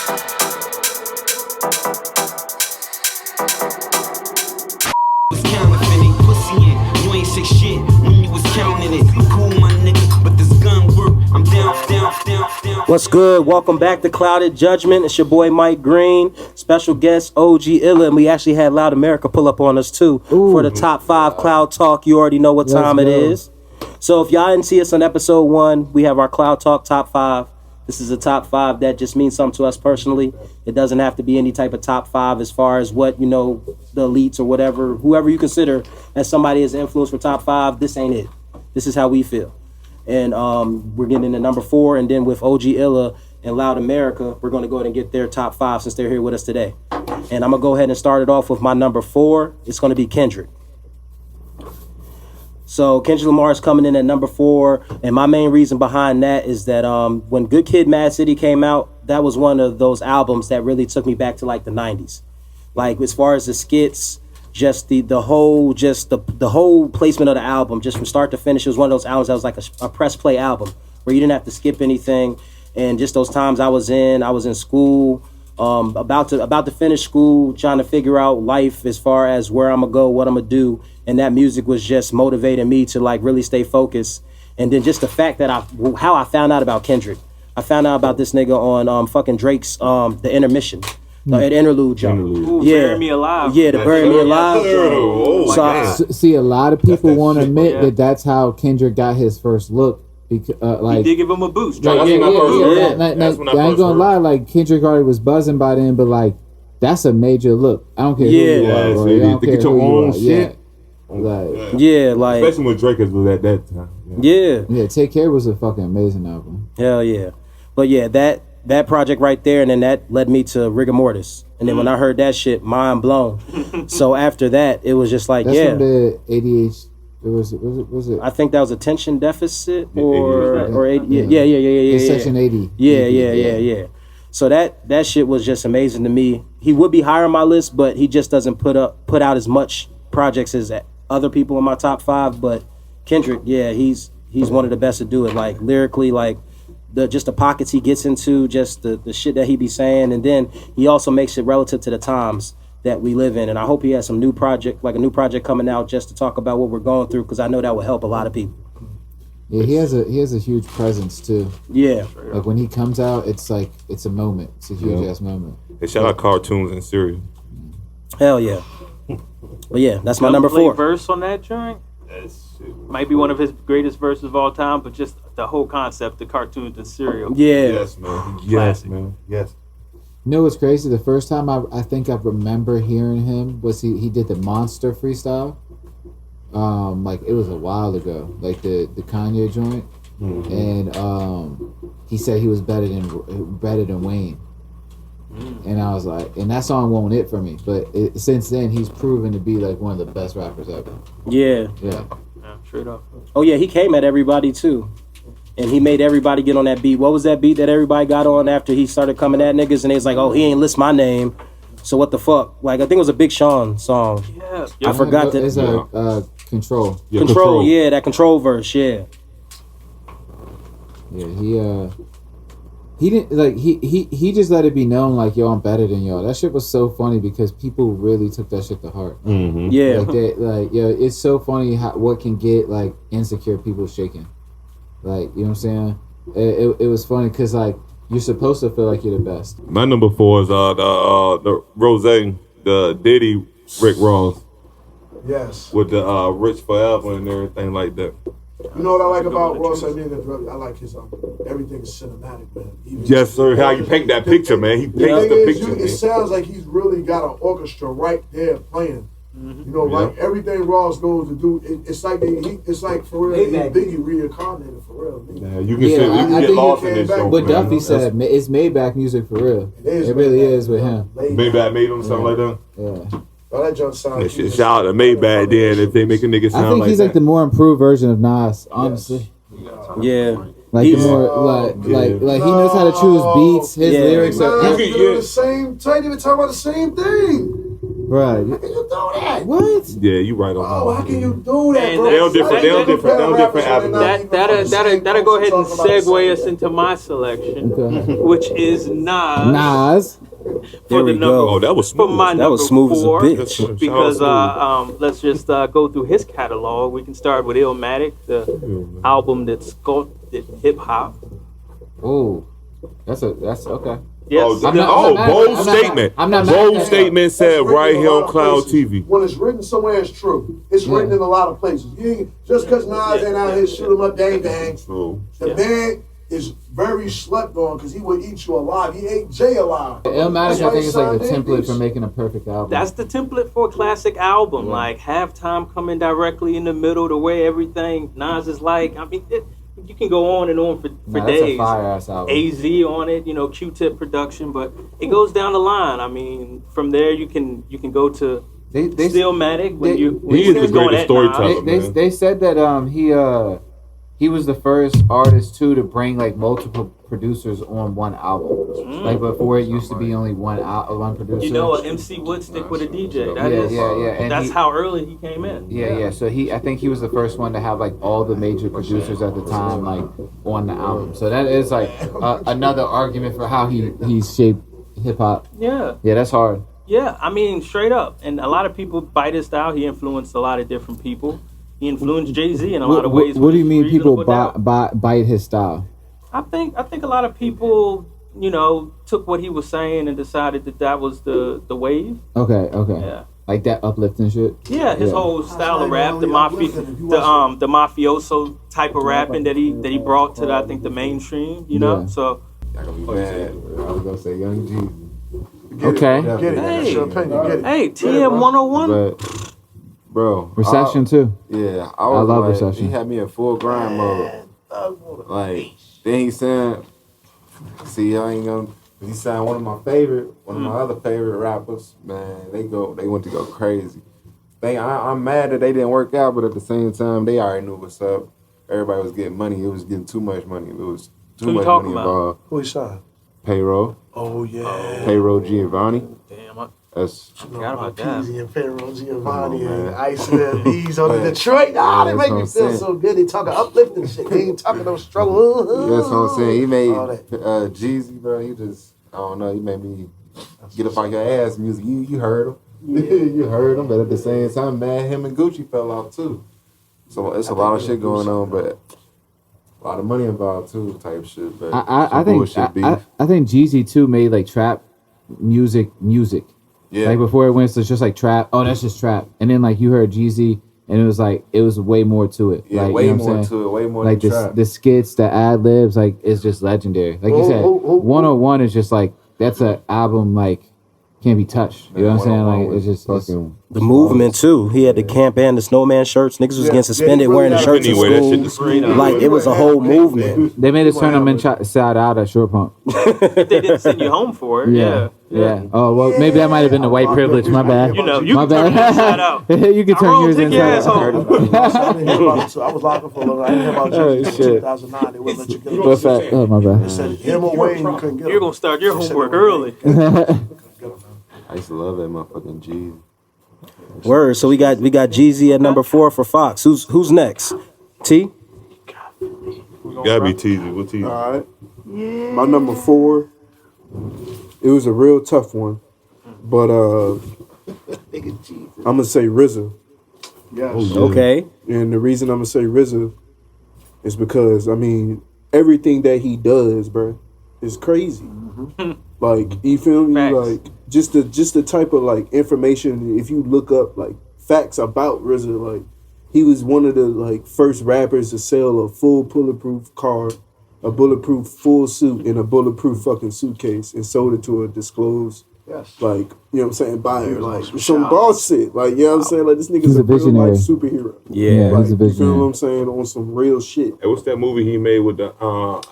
Was counterfeiting pussy in. You ain't say shit when you was counting it. I'm cool, my nigga, but this gun work. I'm down. What's good? Welcome back to Clouded Judgment. It's your boy Mike Green, special guest OG ILLA, and we actually had Loud Amerika pull up on us too for the top 5 Cloud Talk. You already know what time it is. So if y'all didn't see us on episode 1, we have our Cloud Talk top 5. This is a top 5 that just means something to us personally. It doesn't have to be any type of top 5 as far as what, you know, the elites or whatever, whoever you consider as somebody as influence for top 5, this ain't it. This is how we feel. And we're getting into number 4, and then with OG ILLA and Loud Amerika, we're going to go ahead and get their top 5 since they're here with us today. And I'm going to go ahead and start it off with my number 4. It's going to be Kendrick. So Kendrick Lamar is coming in at number 4, and my main reason behind that is that when Good Kid, Mad City came out, that was one of those albums that really took me back to like the 90s. Like as far as the skits, just the whole placement of the album, just from start to finish, it was one of those albums that was like a press play album where you didn't have to skip anything. And just those times I was in school, about to finish school, trying to figure out life as far as where I'm gonna go, what I'm gonna do, and that music was just motivating me to like really stay focused. And then just the fact that how I found out about Kendrick, I found out about this nigga on fucking Drake's The Intermission. No, an interlude jump. Bury Me Alive. Yeah, the Bury Me Alive. See, a lot of people want to admit that that's how Kendrick got his first look. Because, he did give him a boost. I ain't gonna lie, like Kendrick already was buzzing by then, but like that's a major look. I don't care who you are, bro. You don't care get your own shit. Like, especially when Drake was at that time. Yeah, Take Care was a fucking amazing album. Hell yeah. But yeah, that project right there, and then that led me to Rigor Mortis. And then when I heard that shit, mind blown. So after that, it was just like, that's from the ADHD. Was it? I think that was attention deficit or yeah. Section 80. Yeah. So that shit was just amazing to me. He would be higher on my list, but he just doesn't put out as much projects as other people in my top 5. But Kendrick, yeah, he's one of the best to do it. Like lyrically, like the pockets he gets into, just the shit that he be saying, and then he also makes it relative to the times that we live in. And I hope he has a new project coming out just to talk about what we're going through, because I know that will help a lot of people. Yeah, he has a huge presence too. Yeah, like when he comes out, it's like it's a moment. It's a huge ass moment. They shout out cartoons and cereal. Hell yeah. But yeah, that's my number 4. Verse on that joint. Might be one of his greatest verses of all time, but just the whole concept, the cartoons and cereal. Yeah. Yes, man. Yes, man. Yes. You know what's crazy? The first time I think I remember hearing him was he did the Monster freestyle. Like it was a while ago, like the Kanye joint, and he said he was better than Wayne. And I was like, and that song won't hit for me. But since then, he's proven to be like one of the best rappers ever. Yeah. Straight up. Oh yeah, he came at everybody too, and he made everybody get on that beat. What was that beat that everybody got on after he started coming at niggas? And they was like, oh, he ain't list my name, so what the fuck? Like I think it was a Big Sean song. Yeah. I forgot that. It's Control. Yeah, Control. Yeah, that Control verse. Yeah. Yeah, he didn't like he just let it be known like, yo, I'm better than y'all. That shit was so funny because people really took that shit to heart. Mm-hmm. Yeah, yo, it's so funny what can get like insecure people shaking. Like, you know what I'm saying? It was funny because like you're supposed to feel like you're the best. My number 4 is the Rose, the Diddy Rick Ross. Yes. With the Rich Forever and everything like that. You know what I like about Ross? I like his everything is cinematic, man. Yes, sir. How you paint that picture, man? He paints the picture. It sounds like he's really got an orchestra right there playing. You know, like everything Ross knows to do. It's like it's like for real. Biggie reincarnated for real. Yeah, you can get lost in this show. But Duffy said it's Maybach music for real. It really is with him. Maybach made him something like that. Yeah. Oh, that junk sounds. Shout out to Maybach then if they make a nigga sound like that. I think he's like the more improved version of Nas, honestly. Yeah. Like the more like he knows how to choose beats. His lyrics are the same. They even talking about the same thing. Right. How can you do that? What? Yeah, you right on Oh, how that. can you do that, And bro? They on different avenues. That'll go ahead and segue us into my selection, Okay. which is Nas. Nas. There we go. Oh, that was For smooth. my That was number smooth as a 4, bitch. because let's just go through his catalog. We can start with Illmatic, the album that sculpted hip hop. Oh, that's okay. Yes, Bold statement. I'm not mad Bold at that. statement said right here on Cloud TV. When it's written somewhere, it's true. It's written in a lot of places. You ain't, just because Nas ain't out here shoot 'em up, dang bang. True. The man is very slept on because he would eat you alive. He ate Jay alive. Illmatic, I think, is like the That's why he template signed for making a perfect album. that's the template for a classic album. Like halftime coming directly in the middle, the way everything Nas is like. I mean, you can go on and on for That's days. a fire ass album. AZ on it, Q-Tip production, but it goes down the line. I mean, from there you can go to They Stillmatic when they- you he is the was going greatest at Nas. storyteller. they said that he was the first artist too to bring like multiple producers on one album. Like before, it used to be only one producer. A MC would stick with a DJ. And That's how early he came in. Yeah. So I think he was the first one to have like all the major producers at the time like on the album. So that is like another argument for how he's shaped hip hop. Yeah. Yeah, that's hard. Yeah, I mean, straight up. And a lot of people bite his style. He influenced a lot of different people. He influenced Jay-Z in a lot of ways. What do you mean people Reasonable Doubt. bite his style? I think a lot of people, took what he was saying and decided that was the wave. Okay. Yeah. Like that uplifting shit. Yeah, his whole style of rap, the mafioso type of rapping that he brought to the mainstream, Yeah. So Y'all gonna be mad. I was gonna say Young Jeezy. Okay. Get it. That's your opinion. Get it. hey, TM 101. But, bro. Recession too. Yeah, I love like, Recession. He had me in full grind mode. Like, then he said, see, I ain't gonna. He signed one of my other favorite rappers. Man, they went to go crazy. I'm mad that they didn't work out, but at the same time, they already knew what's up. Everybody was getting money. It was getting too much money. It was too much money involved. Who he signed? Payroll. Oh, yeah. Payroll Giovanni. Damn, That's forgot about that. Peasy and Pharaoh Giovanni Come on, and man. Ice and Bees on the Detroit. They make me That's what I'm feel saying. so good. They talking uplifting shit. They ain't talking no struggle. That's what I'm saying. He made All that. Jeezy, bro. He just, I don't know. He made me get up on your ass music. You heard him. You heard him. But at the same time, man, him and Gucci fell off too. So it's a lot of shit going on, but a lot of money involved too, type shit. But I think Jeezy too made like trap music. yeah. Like before it went to just like trap. Oh, that's just trap. And then like you heard Jeezy, and it was way more to it. Yeah, like, way you know what I'm more saying? to it. Way more Like than trap. the skits, the ad libs, like it's just legendary. Like you said, 101 is just like that's an album like can't be touched. You know what I'm saying? Like it's just fucking The movement too. He had the camp and the snowman shirts. Niggas was getting suspended he wearing the really shirts in Anyway, that shit school. the screen. Like it was a whole movement. they made a tournament side out at Short Pump. If they didn't send you home for it, Yeah. Oh well, maybe that might have been the white privilege. My bad. You My can turn bad. yours inside out. You can turn yours take your inside ass out. home. I was locking for a little. I didn't hear about Oh, Jeezy shit. in 2009. They wouldn't let you get him. What's that? Oh my They bad. said him away and you couldn't get him. You're gonna start your They said homework him away. early. I used to love that motherfucking Jeezy. Word. So we got Jeezy at number 4 for Fox. Who's next? T. Gotta be Teasy. What Teasy? All right. My number 4. It was a real tough one, but I'm gonna say RZA, Yes. Okay. and the reason I'm gonna say RZA is because I mean everything that he does, bro, is crazy. Like you feel me? Facts. Like just the type of like information. If you look up like facts about RZA, like he was one of the like first rappers to sell a full bulletproof car, a bulletproof full suit, and a bulletproof fucking suitcase, and sold it to a disclosed, Yes. like, you know what I'm saying, buyer. Like some some shit. boss shit. Like, you know what I'm saying? Like this nigga's He's a a real visionary. life superhero. Yeah. Like, he's a you feel what visionary. I'm saying? On some real shit. Hey, what's that movie he made with the Iron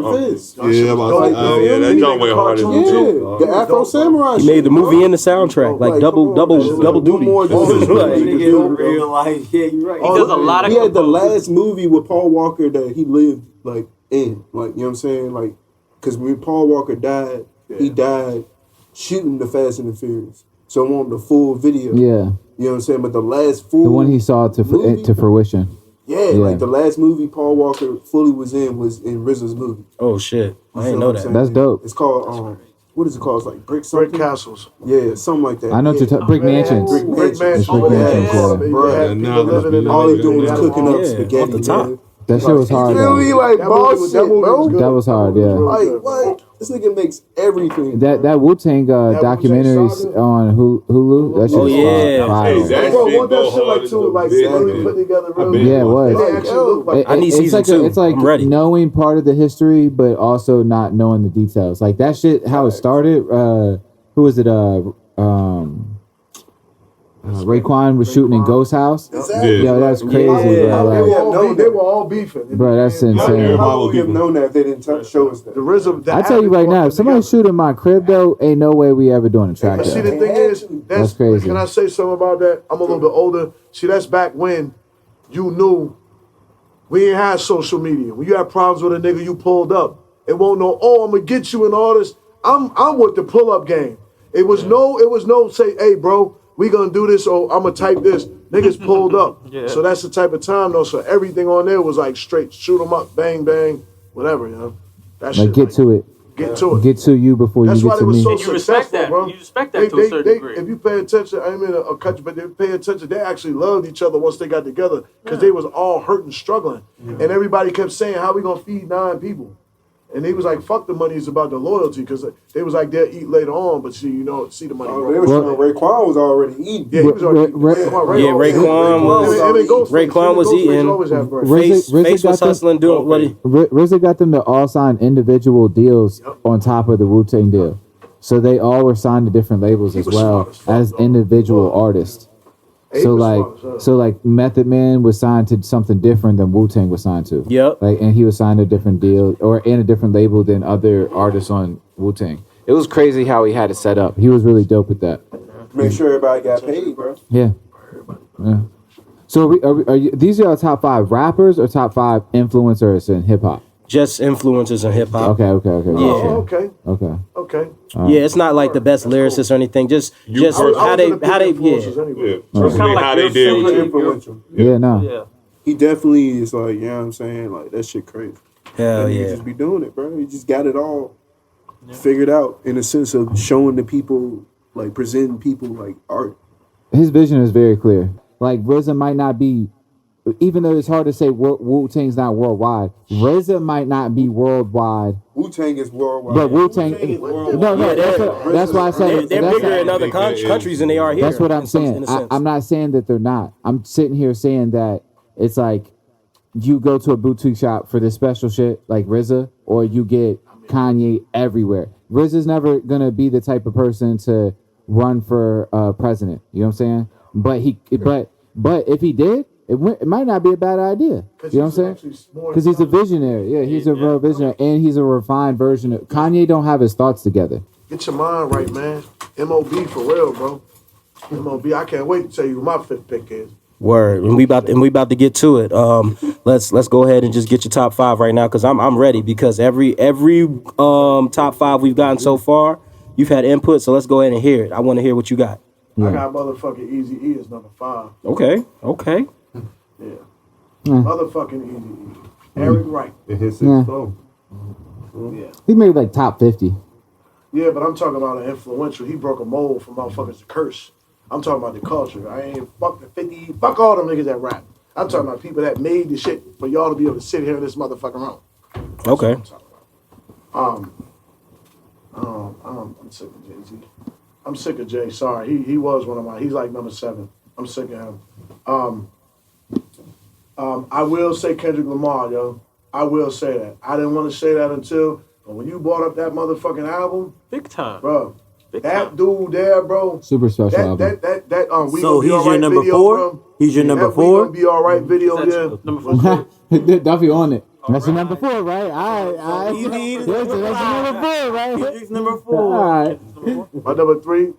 Fist. Yeah, about yeah, that joint went hard as Yeah, hell. the Afro Samurai. He made the movie and the soundtrack, like double duty. More than Real life. Yeah, you're right. He does a lot of He had the composing. last movie with Paul Walker that he lived like in, like, you know what I'm saying, like, because when Paul Walker died, he died shooting the Fast and the Furious. so I want the full video. Yeah, You know what I'm saying? But the last full, the one he saw movie? to fruition. yeah, like the last movie Paul Walker fully was in RZA's movie. Oh shit, You I feel didn't know what I'm that. saying? That's dope. It's called what is it called? It's like Brick something. Brick Castles. Yeah, something like that. I know what you're talking. Brick Mansions. Brick Brick Mansions. Mansions. Brick Mansions, Yeah, yeah. bro. Had people living in the All he doing is Yeah. cooking up Yeah, spaghetti. off the top. Man. That shit was hard. You feel me? Though. Like That boss movie was- shit, that movie bro. was good. That was hard, That movie yeah. was really Like good, bro. what? This nigga makes everything. That Wu-Tang documentaries Saga? on Hulu. That shit Oh, was yeah. fire. Hey, that Bro, shit want that go shit hard like as too, a like bitch, slowly man. put together. I Real bet. good. Yeah, it was. And they actually look like. I need it's season like two. It's like I'm ready. knowing part of the history, but also not knowing the details. Like that shit, how it started. Who was it? Raekwon was shooting in Ghost House. Exactly. Yo, that's Yeah. crazy, Yeah. bro. They were all beefing. Bro, that's insane. How would we have known that if they didn't show us that? The RZA. I tell you right now, if somebody shooting my crib though, ain't no way we ever doing a track But see, the there. thing is, That's crazy. Can I say something about that? I'm a little bit older. See, that's back when you knew we ain't had social media. When you had problems with a nigga, you pulled up. It won't know. Oh, I'm gonna get you and all this. I'm with the pull up game. It was no say, hey, bro, we gonna do this. Or I'm gonna type this. Niggas pulled up. Yeah. So that's the type of time though. So everything on there was like straight, shoot 'em up, bang bang, whatever. You know. That Like get to it. Get to it. Get to you before That's you why get they to was me. so And you respect successful, that. bro. You respect that to a certain degree. If you pay attention, I mean a cut, but they pay attention. They actually loved each other once they got together because they was all hurt and struggling, and everybody kept saying, "How we gonna feed 9 people?" And they was like, "Fuck the money, it's about the loyalty," because they was like, "They'll eat later on," but see, see the money. Oh, bro. they was showing Raekwon was already eating. Yeah, he was already. Raekwon was eating. Face was hustling, doing what he. RZA got them to all sign individual deals on top of the Wu-Tang deal. So they all were signed to different labels as was well smart as fuck, as though. individual artists. He So was smart as hell. like Method Man was signed to something different than Wu-Tang was signed to. Yep. Like, and he was signed to a different deal or in a different label than other artists on Wu-Tang. It was crazy how he had it set up. He was really dope with that. Make sure everybody got paid, bro. Yeah. Yeah. So are you, these are our top 5 rappers or top 5 influencers in hip hop? Just influencers in hip hop. Okay. Oh, okay, Okay. okay. Yeah, it's not like the best lyricists or anything. Just I was how they gonna pick yeah. influencers anyway. Yeah. It's kinda like How they your did with favorite- you. Influential. Yeah, no. Yeah. He definitely is like, you know what I'm saying? Like, that shit crazy. Hell And he yeah. just be doing it, bro. He just got it all figured out in a sense of showing the people, like presenting people like art. His vision is very clear. Like RZA might not be, even though it's hard to say Wu-Tang's not worldwide. RZA might not be worldwide, Wu-Tang is worldwide. but Wu-Tang. No, that's why I said They're that's bigger in other countries than they are here. That's what I'm in some- in saying. a sense. I'm not saying that they're not. I'm sitting here saying that it's like you go to a boutique shop for this special shit like RZA, or you get Kanye everywhere. RZA's never gonna be the type of person to run for president. You know what I'm saying? But if he did, it might not be a bad idea. You know what I'm saying? Because he's a visionary. Yeah, he's a real visionary, and he's a refined version of Kanye. Don't have his thoughts together. Get your mind right, man. MOB for real, bro. MOB. I can't wait to tell you who my 5th pick is. Word, and we about to get to it. Let's go ahead and just get your top 5 right now, because I'm ready. Because every top 5 we've gotten so far, you've had input. So let's go ahead and hear it. I want to hear what you got. I got motherfucking Easy E as number 5. Okay. Yeah. Motherfucking Easy E. Eric Wright. It hits Yeah. his phone. Yeah. He made like top 50. Yeah, but I'm talking about an influential. He broke a mold for motherfuckers to curse. I'm talking about the culture. I ain't fuck the 50. Fuck all them niggas that rap. I'm talking about people that made the shit for y'all to be able to sit here in this motherfucking room. Okay. That's what I'm talking about. I'm sick of Jay-Z. I'm sick of Jay. Sorry, he was one of my. He's like number 7. I'm sick of him. I will say Kendrick Lamar, yo. I will say that. I didn't want to say that until, but when you brought up that motherfucking album, Big time. bro, Big that time. dude there, bro. Super special That album. we So gonna be he's all your right number video, 4? bro. He's your number That we 4? gonna be all right video, That's yeah. number 4. Duffy on it. That's your number 4, right? All right. Easy. That's your number 4, right? Kendrick's number All 4. right. My number 3,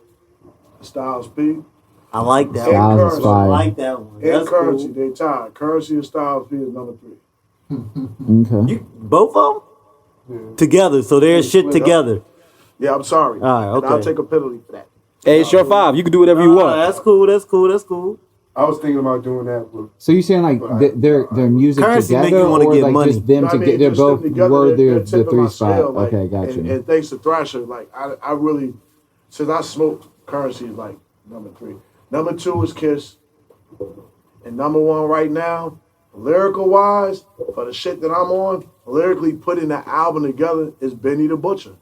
Styles P. I like that And one. Styles is Currency. I fire. like that one. And That's Currency, cool. they tied. Currency and Styles P is number 3. Okay. You, both of them? Together, so they're shit split up. together. Yeah, I'm sorry. All right, And I'll okay. take a penalty for that. Hey, it's your 5. You can do whatever you want. That's cool. That's cool. That's cool. I was thinking about doing that with. So you saying like their music Currency make together, you wanna or get like money. just them I to mean, get? They're just them both together, worthy they're of the tipping 3 my spot. scale, like, Okay, got you. And thanks to Thrasher, like I really, since I smoked, Currency is like number 3. Number 2 is Kiss, and number 1 right now, lyrical wise, for the shit that I'm on, lyrically putting the album together is Benny the Butcher.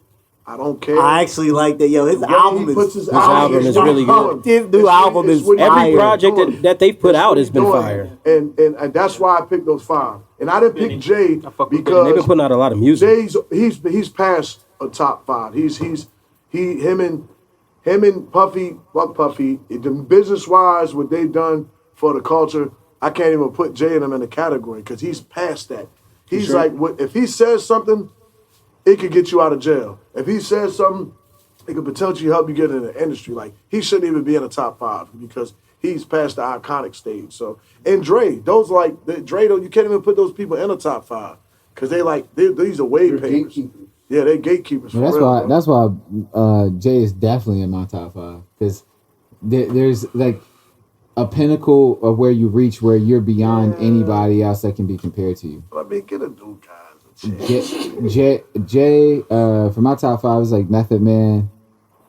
I don't care. I actually like that. Yo, his When album he puts is. his album is really good. This new album is what he Every fire. project that they've put It's out what has he's been doing. fire. And that's why I picked those 5. And I didn't pick Jay I fuck with They've been because putting out a lot of music. Jay's he's past a top 5. Him and Puffy, fuck Puffy. Business wise, what they've done for the culture, I can't even put Jay and him in a category because he's past that. He's Sure. like, if he says something, it could get you out of jail. If he says something, it could potentially help you get in the industry. Like, he shouldn't even be in the top 5 because he's past the iconic stage. So, and Dre, Dre, you can't even put those people in the top 5 because these are wave They're papers. gatekeepers. Yeah, they gatekeepers. For Well, real, bro. that's why Jay is definitely in my top 5 because there's like a pinnacle of where you reach where you're beyond anybody else that can be compared to you. I mean, get a new guys. Jay, for my top 5 is like Method Man.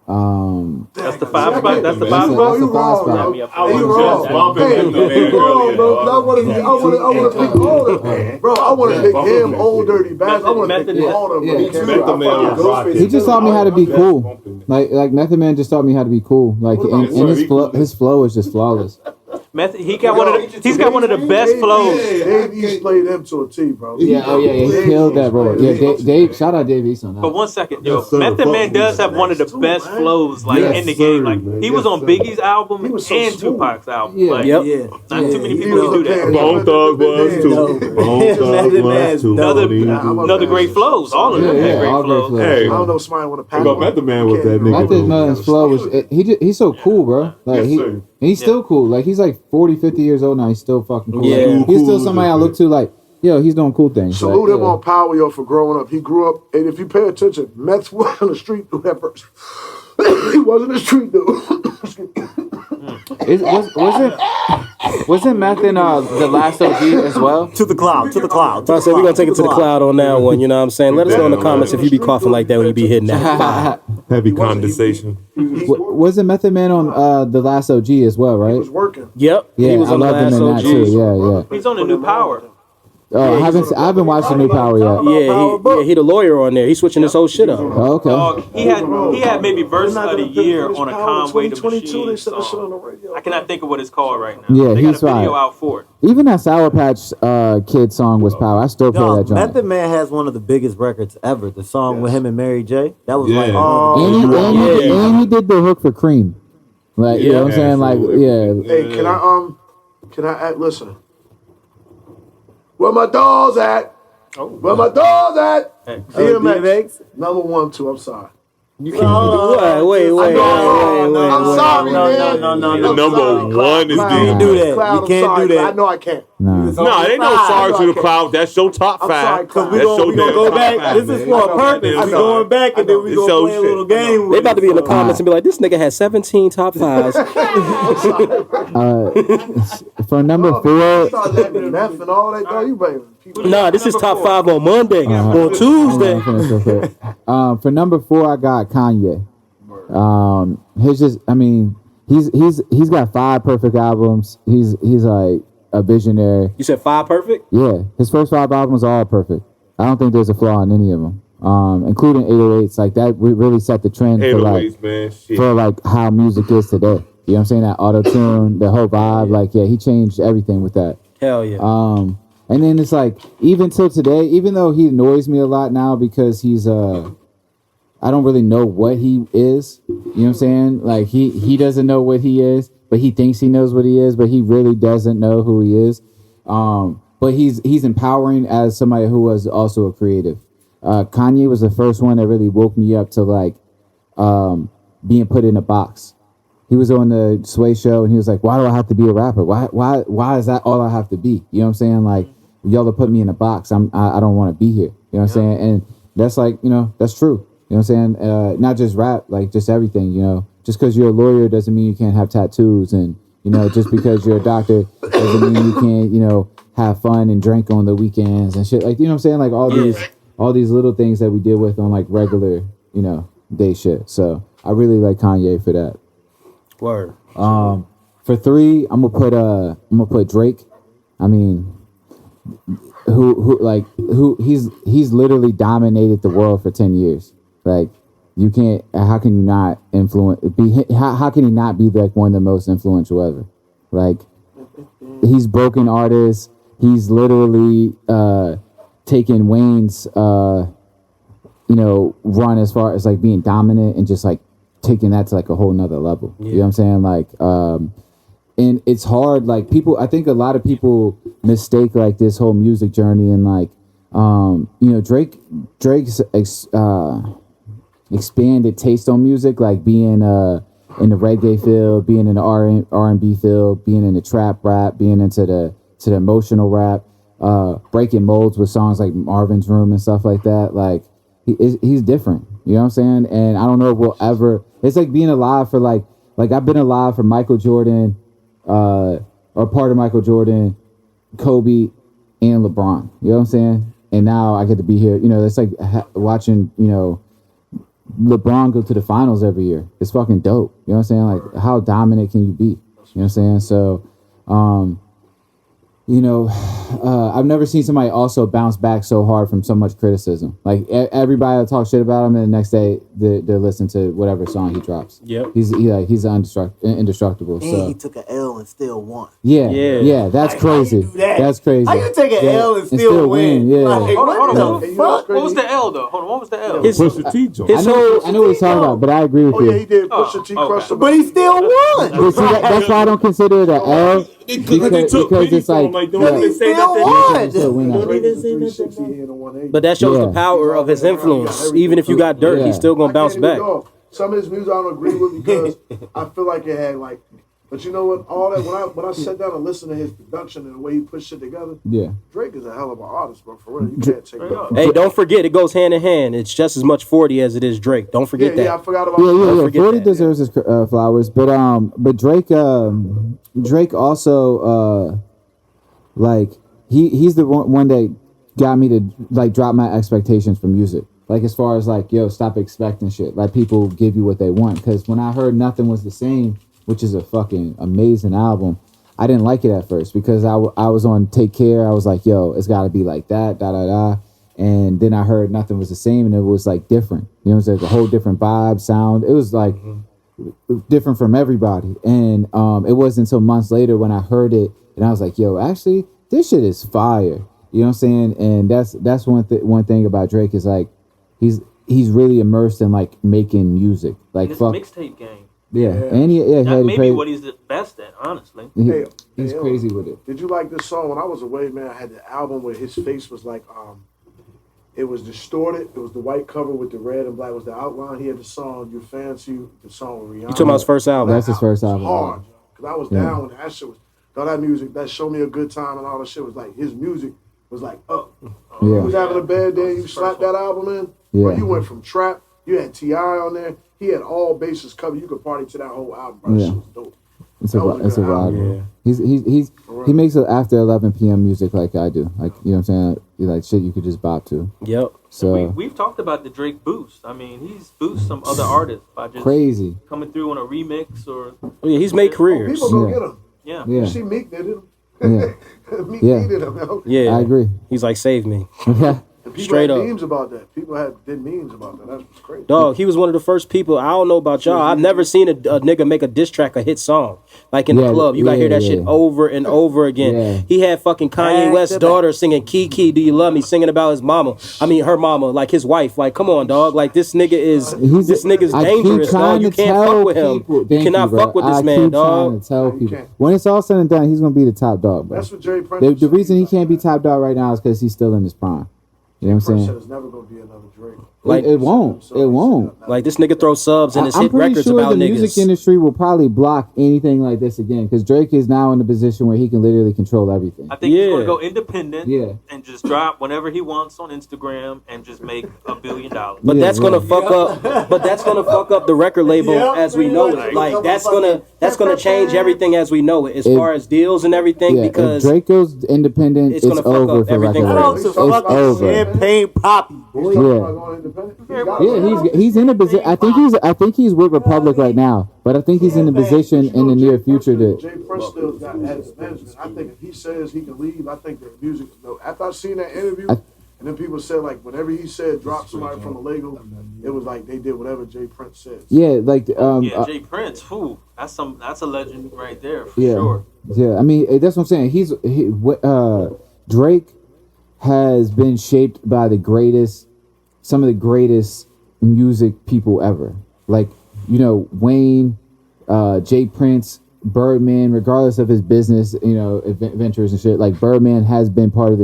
That's the 5 spot. That's the 5 That's spot. the 5 spot. I was You just wrong. bumping Hey, into man you wrong, earlier, bro. I dog. want to pick all of them. Bro, I want to pick him, Old Dirty Bastard. I want to Method- pick all of them. yeah. bro. Method Man was rocking. He just taught me how to be cool. Like Method Man just taught me how to be cool. Like and his flow is just flawless. He's got one of the best flows. Dave East played him to a T, bro. Yeah, he killed that role. Yeah, Dave, shout out Dave East on that. But 1 second, yo, Yes, sir. Method Man Fuck does me. have one of the best flows like Yes, in the sir, game. Like man. he was Yes, on sir. Biggie's album He was so and smooth. Tupac's album. Yeah. Like, Yep. Yeah. not too many He people was can do okay. that. Bone Thug was too. Bone Thug Method was Man's too. Another I'm a another great flows. All of them had great all great flows. flows. Hey. I don't know somebody want to pack. But Method Man was that nigga. Method Man's flow was he's so cool, bro. Like Yes, he sir. and he's still cool. Like he's like 40, 50 years old now. He's still fucking cool. Yeah. Like, he's still Cool somebody I as look to. Like, yo, he's doing cool things. Salute like, him on Power, yo, for growing up. He grew up, and if you pay attention, Meth was on the street dude at first. He wasn't a street dude. Wasn't Meth in the last OG as well? To the cloud. To the cloud. So we're gonna take it to the cloud on that one. You know what I'm saying? Let us know in the comments if you be coughing like that when you be hitting that. Heavy condensation. Wasn't Method Man on the last OG as well, He right? was working. Yep. Yeah, he was I on the loved him last in that OG. too. Yeah. He's on the new Power. Oh, I haven't watched the new Power yet. Yeah, he the lawyer on there. He's switching this whole shit up. Oh, okay. Dog, he had maybe verse of the year on a Conway the 2022, they Machine said that shit on song. the radio. I cannot think of what it's called right now. Yeah, they got he's a video fire. out for it. Even that Sour Patch Kid song was Power. I still play Yo, that joint. Method Man has one of the biggest records ever. The song with him and Mary J. That was like, Yeah. oh, And he did the hook for Cream. Like, you know what I'm saying? Like, yeah. Hey, can I listen? Where my dolls at? Where my dolls at? Hey. DMX. Number 1, 2, I'm sorry. You can't do wait. I'm sorry, man. No. Number 1 is You can't do that. Cloud, You I'm can't sorry, do that. I know I can't. Nah. No, it ain't no sorry to the cloud. That's your top I'm 5. sorry, Cloud. We That's gonna your go damn back. top This five, is man. for a purpose. I We know. going back and then we It's gonna your play a shit. little game. They about to be in the comments and be like, this nigga has 17 top 5s. For number Oh, 4, Start letting meth and all that. Oh, you baby. Nah, this is top 5 on Monday. On Tuesday. for number 4, I got Kanye. He's got 5 perfect albums. He's like a visionary. You said 5 perfect? Yeah, his first 5 albums are all perfect. I don't think there's a flaw in any of them, including 808s. Like that, we really set the trend for like 808s, man. Shit. for like how music is today. You know what I'm saying? That auto tune, the whole vibe. Like, yeah, he changed everything with that. Hell yeah. And then it's like, even till today, even though he annoys me a lot now because he's I don't really know what he is. You know what I'm saying? Like he doesn't know what he is, but he thinks he knows what he is, but he really doesn't know who he is. But he's empowering as somebody who was also a creative. Kanye was the first one that really woke me up to like being put in a box. He was on the Sway show and he was like, why do I have to be a rapper? Why is that all I have to be? You know what I'm saying? Like, y'all have put me in a box. I don't want to be here. You know what I'm saying? And that's like, that's true. You know what I'm saying? Not just rap, like just everything, just because you're a lawyer doesn't mean you can't have tattoos, and you know, just because you're a doctor doesn't mean you can't, you know, have fun and drink on the weekends and shit. Like, you know what I'm saying? Like all these little things that we deal with on like regular, you know, day shit. So I really like Kanye for that. Word. For 3, I'm gonna put Drake. I mean, who he's literally dominated the world for 10 years. Like, you can't, how can you not how can he not be like one of the most influential ever? Like, he's broken artists. He's literally taken Wayne's you know, run as far as like being dominant and just like taking that to like a whole nother level. You know what I'm saying? Like, and it's hard, like I think a lot of people mistake like this whole music journey and like, you know, Drake's expanded taste on music, like being in the reggae field, being in the R&B field, being in the trap rap, being into the emotional rap, breaking molds with songs like Marvin's Room and stuff like that. Like, he's different, you know what I'm saying? And I don't know if we'll ever, it's like being alive for like I've been alive for Michael Jordan, or part of Michael Jordan, Kobe, and LeBron, you know what I'm saying? And now I get to be here, you know, it's like watching, you know, LeBron go to the finals every year. It's fucking dope, you know what I'm saying? Like, how dominant can you be, you know what I'm saying? So, you know, I've never seen somebody also bounce back so hard from so much criticism. Like, everybody will talk shit about him, and the next day they're listening to whatever song he drops. Yep. He's indestructible. And so he took an L and still won. Yeah. That's like, crazy. How you do that? That's crazy. How you take an L and still win? Yeah. Like, Hold on. fuck? What was the L though? Hold on. What was the L? Pusha T joint. I know what he's talking about, but I agree with Oh you. yeah, he did. Pusha T crushed him. But he still won. But see, that's why I don't consider it an L. Because it's like, But he still won. But that shows the power of his influence. Even if you got dirt, he's still gonna bounce back. Some of his music I don't agree with because I feel like it had like, but you know what? All that when I sat down and listened to his production and the way he put shit together, Drake is a hell of an artist, bro. For real, you can't take that. Hey, don't forget, it goes hand in hand. It's just as much 40 as it is Drake. Don't forget that. Yeah, I forgot about that. 40 deserves his flowers, but Drake also like he's the one that got me to like drop my expectations for music. Like, as far as like, yo, stop expecting shit. Like, people give you what they want. Because when I heard Nothing Was the Same, which is a fucking amazing album, I didn't like it at first because I was on Take Care. I was like, yo, it's got to be like that, da-da-da. And then I heard Nothing Was the Same, and it was like different. You know, it was like a whole different vibe, sound. It was like different from everybody. And it wasn't until months later when I heard it, and I was like, yo, actually, this shit is fire. You know what I'm saying? And that's one thing about Drake is like, he's really immersed in like making music, like this mixtape game. Yeah, and that may be what he's the best at, honestly. He's crazy with it. Did you like this song? When I was away, man, I had the album where his face was like, it was distorted. It was the white cover with the red and black was the outline. He had the song "You Fancy," the song with Rihanna. You talking about his first album? That's his first album. Hard, because I was down when that shit was. All that music, that showed me a good time and all that shit was like his music was like up. You was having a bad day, you slapped that album in. Bro, you went from trap, you had T.I. on there, he had all bases covered. You could party to that whole album, bro. That shit was dope. It's a vibe. He makes it after 11 p.m. music like I do. Like, you know what I'm saying? Like shit you could just bop to. Yep. So we've talked about the Drake boost. I mean, he's boosted some other artists by just coming through on a remix or. Oh, yeah, he's made careers. People go get him. Yeah. You see Meek did it. Meek needed him, yo. Yeah, I agree. He's like, save me. People Straight had up. memes about that. People did memes about that. That was crazy. Dog, he was one of the first people. I don't know about y'all. I've never seen a nigga make a diss track a hit song. Like in the club. You gotta hear that shit over and over again. Yeah. He had fucking Kanye West's daughter singing Kiki, Do You Love Me? Singing about his mama. I mean her mama, like his wife. Like, come on, dog. Like this nigga is dangerous, dog. You can't fuck with him. You cannot fuck with this man, dog. To tell people. When it's all said and done, he's gonna be the top dog, bro. That's what Jerry Prince The reason he can't be top dog right now is because he's still in his prime. You know what I'm saying? There's never gonna be another Drake. Like it won't. It won't. Like this nigga throws subs and his I'm hit pretty records sure about the niggas. music industry will probably block anything like this again because Drake is now in a position where he can literally control everything. I think he's Yeah. going to go independent Yeah. and just drop whenever he wants on Instagram and just make $1 billion. But Yeah, that's gonna yeah. fuck up. But that's gonna fuck up the record label as we know it. Like that's gonna change everything as we know it, as far as deals and everything. Yeah, because if Drake goes independent, it's it's gonna fuck over up for everything record else. labels. Some It's fucking over. champagne poppy, boy. He's talking Yeah. about going independent. Yeah, he's in a position. I think he's with Republic right now, but I think he's in a position in the near future to. Jay Prince still got has management. I think if he says he can leave, I think the music. After I seen that interview, and then people said like whenever he said drop somebody from a label, it was like they did whatever Jay Prince said. Yeah, like Jay Prince, that's a legend right there for yeah, sure. yeah. I mean, that's what I'm saying. Drake has been shaped by some of the greatest music people ever. Like, you know, Wayne, Jay Prince, Birdman, regardless of his business, you know, ventures and shit. Like Birdman has been part of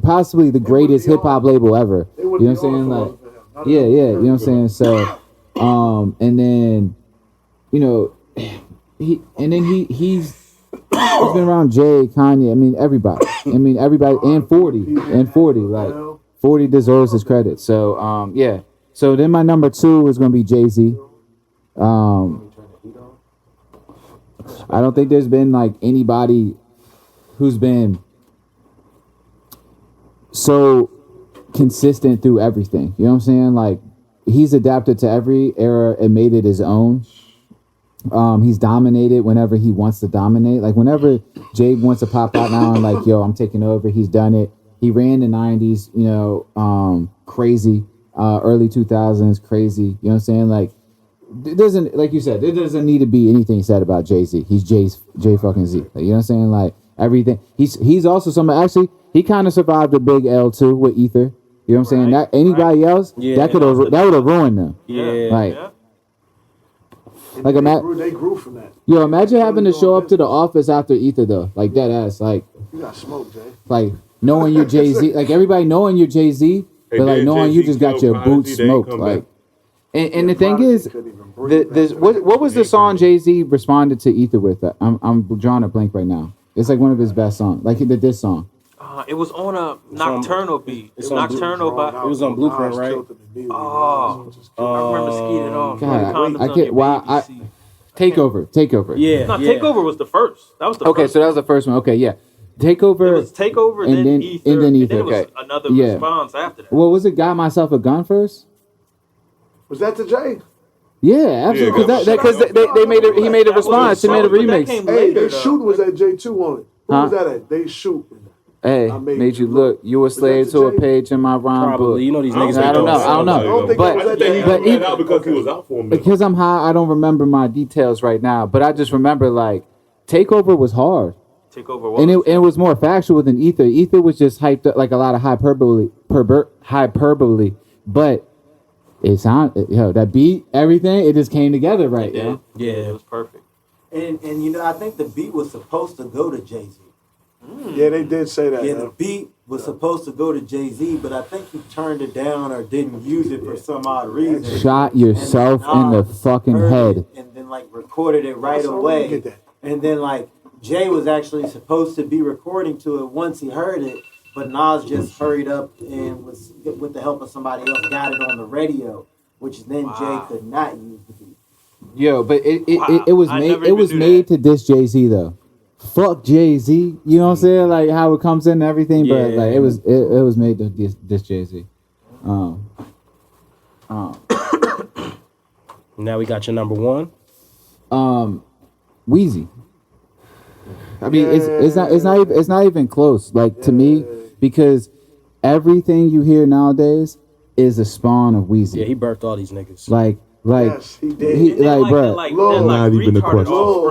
possibly the greatest hip hop label ever. You know what I'm saying? Like, yeah, you know what I'm saying? So, and then, you know, he's been around Jay, Kanye. I mean, everybody, and 40, like 40 deserves his credit. So, yeah. So then my number 2 is gonna be Jay-Z. I don't think there's been like anybody who's been so consistent through everything. You know what I'm saying? Like he's adapted to every era and made it his own. He's dominated whenever he wants to dominate. Like whenever Jay wants to pop out now and like, yo, I'm taking over. He's done it. He ran the 90s, you know, crazy. Early 2000s, crazy. You know what I'm saying? Like, it doesn't, like you said, there doesn't need to be anything said about Jay-Z. He's Jay fucking Z. Like, you know what I'm saying? Like, everything. He's also somebody, actually, he kind of survived a big L too with Ether. You know what I'm saying? That anybody else, that would have ruined them. Yeah. Like they grew from that. Yo, imagine having to show up to the office after Ether though. Like that ass. Like, You got smoked, Jay. like knowing you're Jay-Z. Like everybody knowing you're Jay-Z. But like knowing you just got your boots smoked, like, and the thing is, what was the song Jay-Z responded to Ether with? I'm drawing a blank right now. It's like one of his best songs. Like he did this song. It was on a Nocturnal beat. It Was on Blueprint, right? Oh, I remember Skeet It Off. God, I can't. Why? Takeover. Yeah. Takeover was the first. That was the Okay, first. so that was the first one. Okay, yeah. Takeover. It was Takeover, and then Ether, and then and Ether. then it was Okay. another Yeah. response after that. Well, was it Got Myself a Gun first? Was that the Jay? Yeah, absolutely. Because they made he made a response. He made a remix. Hey, They Shoot was at J2 on it. Who was that at? They Shoot. Hey, made you look. You a slave to a page in my rhyme book. Probably. You know these niggas. I don't know. But I think he put that out because he was out for a minute. because I'm high, I don't remember my details right now. But I just remember like Takeover was hard. Takeover was. And it was more factual than Ether. Ether was just hyped up like a lot of hyperbole. But it sounded, that beat, everything, it just came together right. Yeah, Yeah. it was perfect. And you know, I think the beat was supposed to go to Jay-Z. Yeah, they did say that. Yeah, the beat was supposed to go to Jay-Z, but I think he turned it down or didn't use it for some odd reason. Shot yourself in the fucking head. And then like recorded it right Also, away. get that. And then like Jay was actually supposed to be recording to it once he heard it, but Nas just hurried up and was with the help of somebody else got it on the radio, which then Jay could not use the beat. Yo, but it was I made never it was even knew made to diss Jay-Z though. Fuck Jay-Z, you know what I'm saying? Like how it comes in and everything, but Yeah. like it was made to diss Jay-Z. Now we got your number 1. Wheezy. I mean, it's not even close. Like to me, because everything you hear nowadays is a spawn of Wheezy. Yeah, he birthed all these niggas. Like, Yes, he did. he, like, bro. Not even a question. No,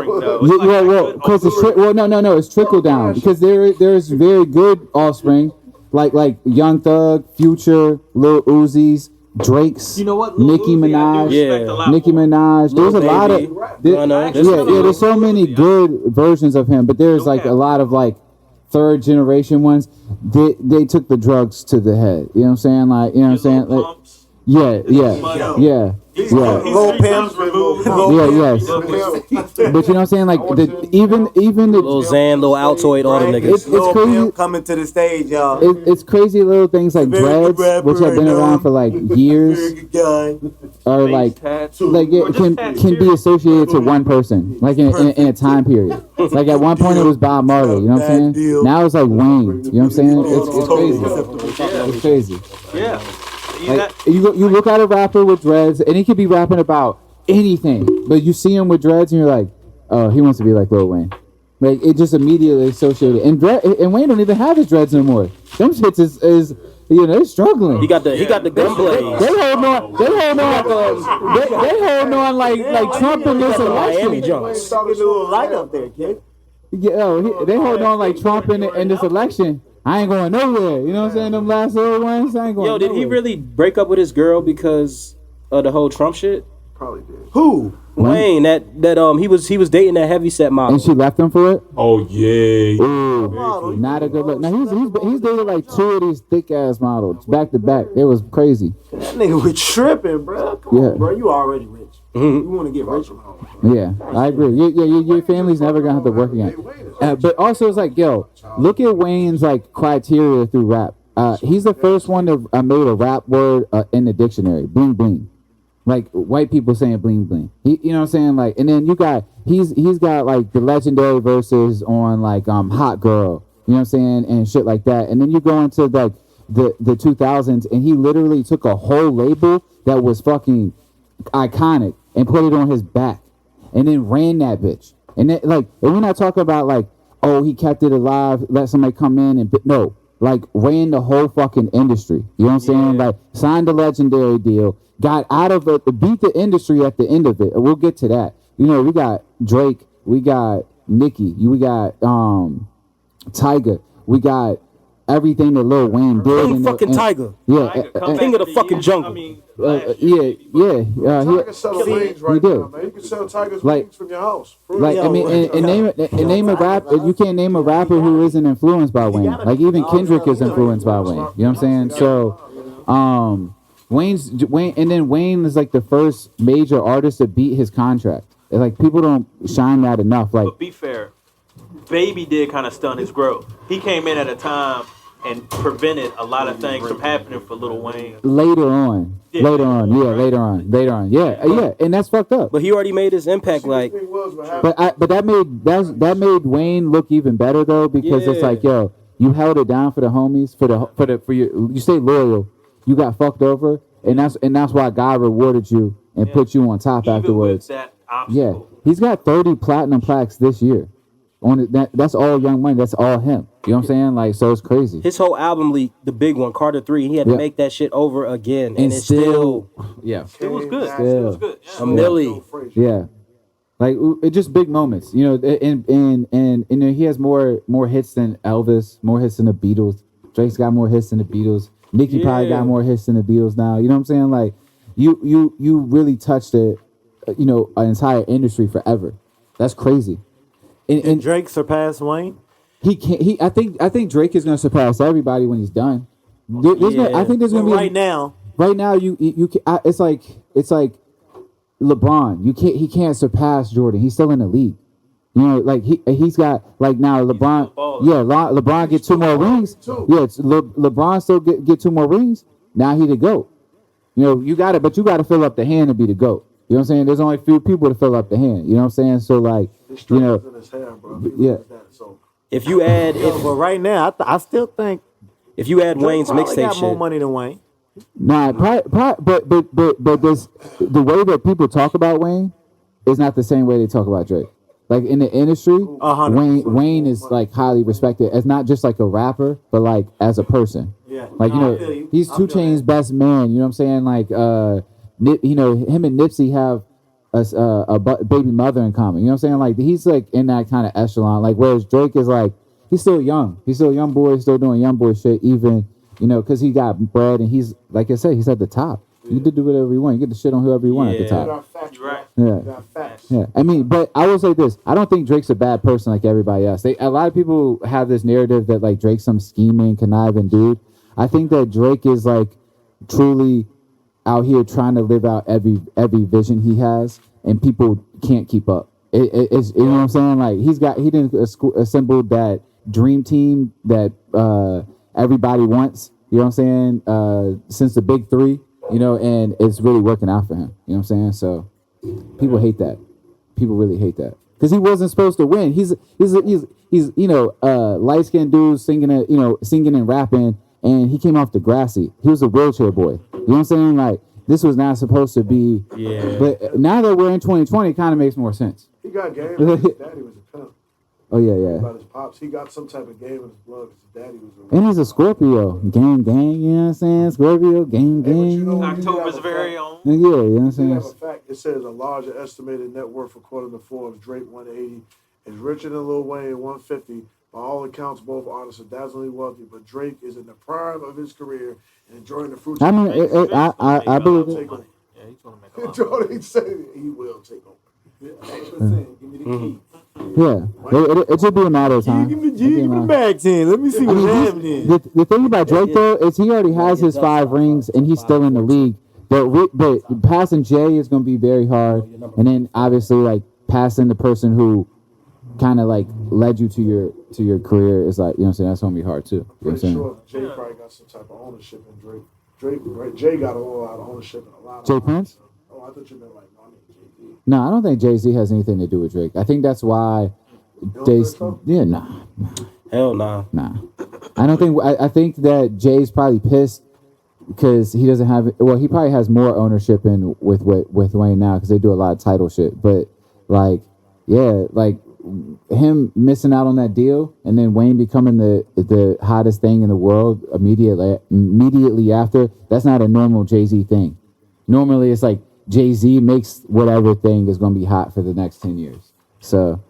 it's trickle down because there's very good offspring, like Young Thug, Future, Lil Uzi's, Drake's, You know what? Lil Nicki Uzi, I do Minaj, respect a lot Nicki more. Minaj. There's a lot of Gunna. there's so many good versions of him, but there's like a lot of like third generation ones, they took the drugs to the head. You know what I'm saying? Like, you know what I'm saying? Like, yeah. Lil Pimp, Yes. But you know what I'm saying? Like, even the Lil Xan, Lil Altoid, all them niggas. it's crazy. coming to the stage, y'all. It's crazy little things like dreads, which have been around for like years, or like it can be associated to one person, like in a time period. Like at one point it was Bob Marley, you know what I'm saying? Now it's like Wayne, you know what I'm saying? It's crazy. It's crazy. Yeah. Like, you look at a rapper with dreads, and he could be rapping about anything, but you see him with dreads, and you're like, oh, he wants to be like Lil Wayne. Like, it just immediately associated. And Wayne don't even have his dreads anymore. Them shits is they're struggling. He got the gun blades. They holding on like Trump in this election. Miami Jones. It's a little light up there, kid. They holding on like Trump in this election. I ain't going nowhere. You know what I'm saying? Them last little ones, I ain't going nowhere. Did he really break up with his girl because of the whole Trump shit? Probably did. Who? Wayne, that he was dating that heavyset model. And she left him for it? Oh yeah. Ooh, not a good look. Now he's dated like two of these thick ass models back to back. It was crazy. That nigga was tripping, bro. Come on, bro. You already rich. You want to get rich? Yeah, I agree. Your family's never gonna have to work again. But also, it's like, yo, look at Wayne's like criteria through rap. He's the first one to made a rap word in the dictionary. Bling bling. Like white people saying bling bling. You know what I'm saying? Like, and then he's got like the legendary verses on like Hot Girl. You know what I'm saying? And shit like that. And then you go into like the 2000s, and he literally took a whole label that was fucking iconic and put it on his back, and then ran that bitch. And then, like, and we're not talking about like, oh, he kept it alive, let somebody come in and no, like ran the whole fucking industry. You know what I'm saying? Like signed a legendary deal, got out of it, beat the industry at the end of it. We'll get to that. You know, we got Drake, we got Nicki, we got Tyga, we got everything that Lil Wayne did. King fucking Tyga. Yeah, King of the fucking jungle. Tiger sells wings right did. now, man. You can sell Tiger's Like- wings from your house. Like, I mean, and name a rap. You can't name a rapper who isn't influenced by Wayne. Like even Kendrick is influenced by Wayne. You know what I'm saying? So, Wayne, and then Wayne is like the first major artist to beat his contract. And, like, people don't shine that enough. Like, But be fair, Baby did kind of stun his growth. He came in at a time and prevented a lot of things from happening for Lil Wayne. later on, yeah, and that's fucked up. But he already made his impact. Like, But that made Wayne look even better though, because it's Yeah. like, yo, you held it down for the homies, for you stayed loyal. You got fucked over, and that's why God rewarded you and put you on top Even afterwards. with that Yeah, obstacle. he's got 30 platinum plaques this year. That's all Young Money. That's all him. You know what I'm saying? Like, so it's crazy. his whole album leaked, the big one, Carter 3. He had to Yeah. make that shit over again, and And it's still yeah, It was good. Still. It was good. Yeah. a milli. yeah. Like, it just big moments, you know. And you know, he has more hits than Elvis, more hits than the Beatles. Drake's got more hits than the Beatles. Nicki probably got more hits than the Beatles now. You know what I'm saying? Like, you really touched it, you know, an entire industry forever. That's crazy. And Drake surpassed Wayne. He can't. I think Drake is gonna surpass everybody when he's done. I think there's gonna be Right now, you can, it's like LeBron. He can't surpass Jordan. He's still in the league. You know, like he's got like now LeBron. Yeah, LeBron get 2 more rings. Yeah, it's LeBron still get 2 more rings. Now he the GOAT. You know, you got to fill up the hand to be the GOAT. You know what I'm saying? There's only a few people to fill up the hand. You know what I'm saying? So like, you know, yeah. If you add, but right now, I still think if you add Drake Wayne's probably mixtape got more shit, money than Wayne. Nah, but this, the way that people talk about Wayne is not the same way they talk about Drake. Like in the industry, 100%. Wayne is like highly respected as not just like a rapper, but like as a person. Yeah. Like, you No, I know, feel you. he's I 2 feel Chainz's best man. You know what I'm saying? Like, you know, him and Nipsey have baby mother in common. You know what I'm saying? Like, he's like in that kind of echelon. Like, whereas Drake is like, he's still young. He's still a young boy. He's still doing young boy shit. Even, you know, because he got bread and he's, like I said, he's at the top. You can do whatever you want. You get the shit on whoever you want at the top. You're right. Yeah. Got facts. Yeah, I mean, but I will say this: I don't think Drake's a bad person like everybody else. A lot of people have this narrative that like Drake's some scheming, conniving dude. I think that Drake is like truly out here trying to live out every vision he has, and people can't keep up. It's you know what I'm saying? Like he didn't assemble that dream team that everybody wants. You know what I'm saying? Since the big three, you know, and it's really working out for him. You know what I'm saying? So people hate that. People really hate that because he wasn't supposed to win. He's you know light skinned dude singing and rapping, and he came off the grassy. He was a wheelchair boy. You know what I'm saying? Like this was not supposed to be. Yeah. But now that we're in 2020, it kind of makes more sense. He got game. His daddy was a pimp. Oh yeah. About his pops, he got some type of game in his blood because his daddy was a. And he's a Scorpio. Gang, you know what I'm saying? Scorpio, gang. Hey, but you know, October's very own. Yeah, you know what I'm You saying? have a fact. It says a larger estimated net worth according to Forbes. Drake 180 is richer than Lil Wayne 150. By all accounts, both artists are dazzlingly wealthy, but Drake is in the prime of his career and enjoying the fruits. I mean, I believe it. Yeah, he's gonna make a lot. Jordan said he will take over. Give me the key. Yeah, it should be a matter of time. Give me the bag 10. Let me see what's happening. The thing about Drake though is he already has his 5 rings and he's still in the league. But passing Jay is going to be very hard, and then obviously like passing the person who kind of like led you to your career is like, you know what I'm saying, that's going to be hard too. You know what I'm Pretty saying? sure Jay probably got some type of ownership in Drake. Jay got a lot of ownership in a lot of. Jay Prince? Oh, I thought you meant like, no, I mean Jay-Z. No, I don't think Jay-Z has anything to do with Drake. I think that's why nah. Hell nah. I don't think I think that Jay's probably pissed because he doesn't have he probably has more ownership in with Wayne now because they do a lot of title shit. But like him missing out on that deal and then Wayne becoming the hottest thing in the world immediately after, that's not a normal Jay-Z thing. Normally it's like Jay-Z makes whatever thing is going to be hot for the next 10 years. So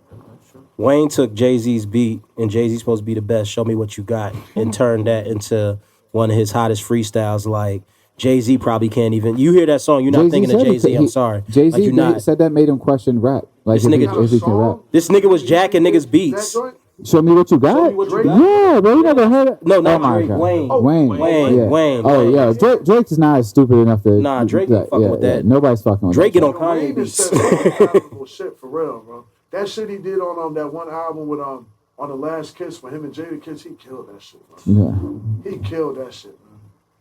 Wayne took Jay-Z's beat, and Jay-Z's supposed to be the best. Show me what you got, and turned that into one of his hottest freestyles. Like Jay-Z probably can't even. You hear that song, you're not Jay-Z thinking of said Jay-Z. I'm sorry. Jay-Z like, you're not. said that made him question rap. Like This nigga- if he can rap. This nigga was jacking niggas' beats. That joint? Show me what you got. Show me what you got. Yeah, bro, you never heard it. No, not Oh my Drake. God. Wayne. Wayne. Yeah. Wayne. Oh yeah, Drake is not stupid enough to. Nah, Drake ain't fucking with that. Nobody's fucking with Drake that. get on Wayne Kanye just beats. said some shit for real, bro. That shit he did on that one album with on the Last Kiss for him and Jada Kiss, he killed that shit, bro. Yeah, He killed that shit,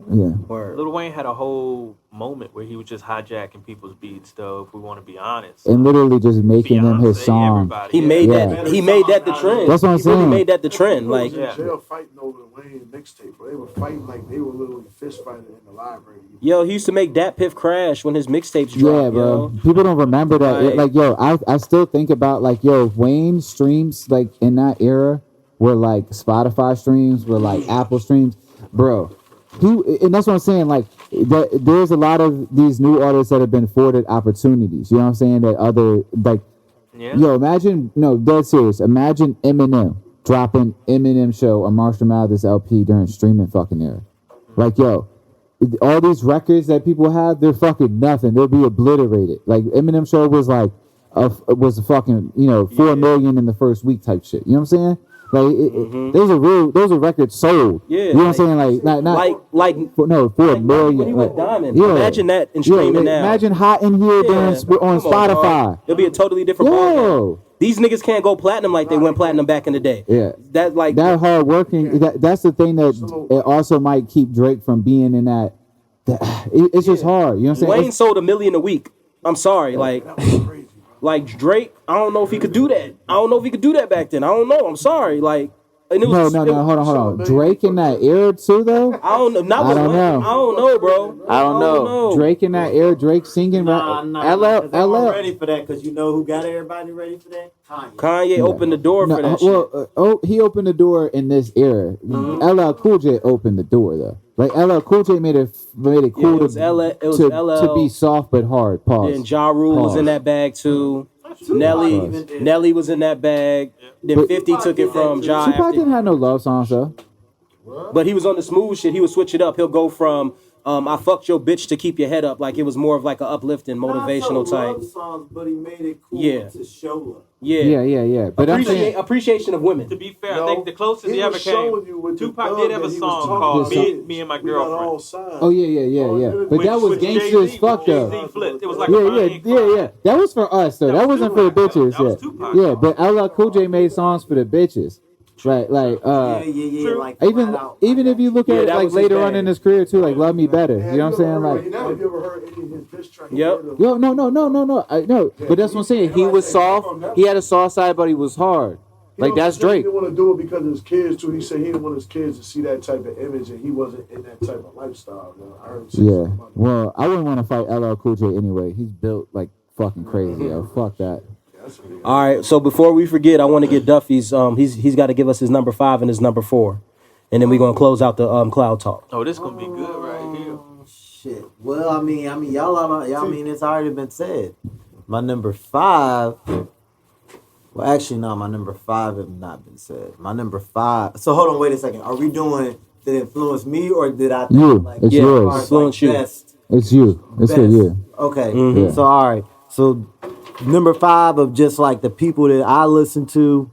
man. yeah. Word. Lil Wayne had a whole moment where he was just hijacking people's beats, though. If we want to be honest, And literally just making them his Beyonce, song. everybody, He yeah. made Yeah. that. He made that the trend. That's what I'm He really saying. made that the trend. Like, He was in jail fighting over the Wayne mixtape, bro. They were fighting like they were literally fist fighting in the library. yo, he used to make Dat Piff crash when his mixtapes dropped. Yeah, bro. Yo. People don't remember that. Like- I still think about Wayne streams like in that era were like Spotify streams, were like Apple streams, bro. And that's what I'm saying. Like, there's a lot of these new artists that have been afforded opportunities. You know what I'm saying? That other Yeah. yo, imagine dead serious. Imagine Eminem dropping Eminem show or Marshall Mathers LP during streaming fucking era. Like, yo, all these records that people have, they're fucking nothing. They'll be obliterated. Like Eminem show was like was a fucking 4 million in the first week type shit. You know what I'm saying? Like those are records sold. Yeah, you know what I'm saying? Like not like 4 million. when he went diamond. Yeah. Imagine that in streaming like, now. Imagine Hot in Here on Come on, Spotify. dog. It'll be a totally different ballgame. Yo. These niggas can't go platinum like they went platinum back in the day. Yeah. That hard working. That's the thing that it also might keep Drake from being in that. It's just hard. You know what I'm saying? Wayne sold 1 million a week. I'm sorry, like Drake. I don't know if he could do that. I don't know if he could do that back then. I don't know. I'm sorry. Like, and it was No. Hold on. Drake in that era too, though. I don't know. Not I with don't Wayne. know. I don't know, bro. I don't know. Drake in that era. Drake singing. Nah, LL. 'cause they weren't ready for that because you know who got everybody ready for that? Kanye opened the door for that shit. He opened the door in this era. LL Cool J opened the door though. Like LL Cool J made it cool it was LL to be soft but hard. Pause. Then Ja Rule was Pause. in that bag too. Nelly was in that bag. Then 50 took it from Ja. Tupac after- didn't have no love songs though. But he was on the smooth shit. He would switch it up. He'll go from I fucked your bitch to keep your head up. Like it was more of like an uplifting, motivational type. Love songs, but he made it cool Yeah. to show love. Yeah. But I'm saying, Appreciation of women. To be fair, No, I think the closest he ever showing you came, with the Tupac thug did have a that he was song talking called about. Me and My We got all Girlfriend. sides. oh yeah. But that was With gangster as Jay-Z, fuck though. Jay-Z flipped. It was like Yeah, a yeah, Bonnie and Clyde. yeah. That was for us though. That wasn't for the Tupac, though. bitches. That was Yeah, Tupac. yeah. But LL Cool J made songs for the bitches. Like True. Like even flat out. even if you look Yeah, at it that like was his later on bag. in his career too, like Love Me Better. Man, You know what I'm saying? Have Like, you ever heard any of his diss tracks? Yep. yo, no. I know, but that's what I'm saying. He was soft. He had a soft side, but he was hard. Like that's He Drake. didn't want to do it because of his kids too. He said he didn't want his kids to see that type of image, and he wasn't in that type of lifestyle. Man. I heard him say Yeah. something about that. Well, I wouldn't want to fight LL Cool J anyway. He's built like fucking crazy, yo. Fuck that. All right, so before we forget, I want to get Duffy's. He's got to give us his number 5 and his number 4, and then we're gonna close out the cloud talk. Oh, this gonna be good right here. Shit. Well, I mean, y'all mean it's already been said. My number 5. Well, actually, no. My number 5 have not been said. My number 5. So hold on, wait a second. Are we doing? Did it influence me or did I? Think, You. Like, It's Yeah, yours. like, influence you. best, It's you. It's for best. you. Okay. Mhm. Yeah. So all right. So number 5 of just like the people that I listen to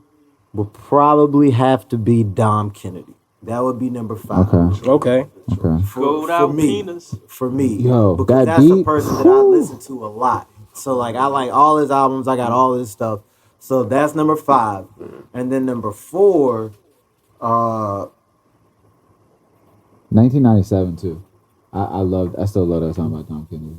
would probably have to be Dom Kennedy. That would be number 5. Okay. Okay. Okay. Gold For out me. penis. For me. Yo, because that that's a beat, person that I listen to a lot. So like I like all his albums. I got all his stuff. So that's number 5. And then number 4, 1997 too. I still love that song by Tom Kennedy.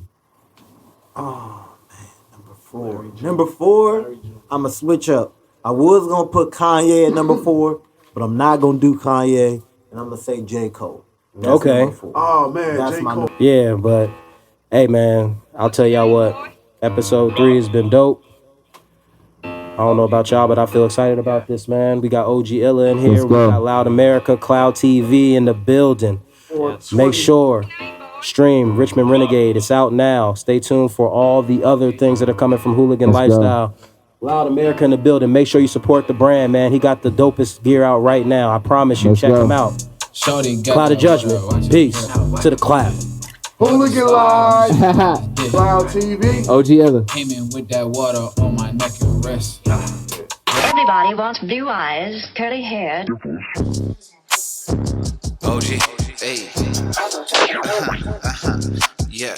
Number 4, I'ma switch up. I was gonna put Kanye at number 4, but I'm not gonna do Kanye, and I'm gonna say J. Cole. That's Okay. number 4. Oh man, That's J. my Cole. Yeah, but hey, man, I'll tell y'all what. Episode 3 has been dope. I don't know about y'all, but I feel excited about this, man. We got OG ILLA in here. Let's We go. got Loud America, Cloud TV in the building. Make sure, stream Richmond Renegade. It's out now. Stay tuned for all the other things that are coming from Hooligan Let's go. Lifestyle. Loud America in the building. Make sure you support the brand, man. He got the dopest gear out right now. I promise you. Let's Check go. him out. Cloud of Judgment. Peace to the cloud. Hooligan Live, Cloud TV. OG Ella. Came in with that water on my neck and wrist. Everybody wants blue eyes, curly hair. OG, hey. Yeah.